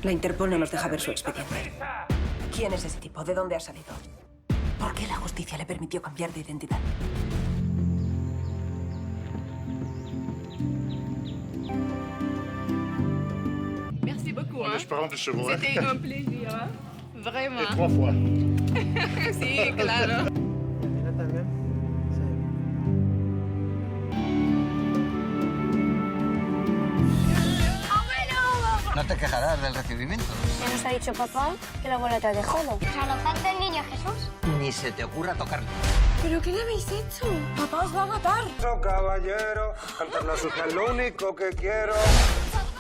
La Interpol no nos deja ver su expediente. ¿Quién es ese tipo? ¿De dónde ha salido? ¿Por qué la justicia le permitió cambiar de identidad? Merci beaucoup. En espérant que se voit. C'était un plaisir, hein? Vraiment. Et 3 fois. Sí, claro. Mira también. No te quejarás del recibimiento. ¿Ya nos ha dicho papá que la abuela te ha dejado? ¿Jalopante el niño Jesús? Ni se te ocurra tocarlo. ¿Pero qué le habéis hecho? Papá os va a matar. Caballero, cantar la suya es lo único que quiero.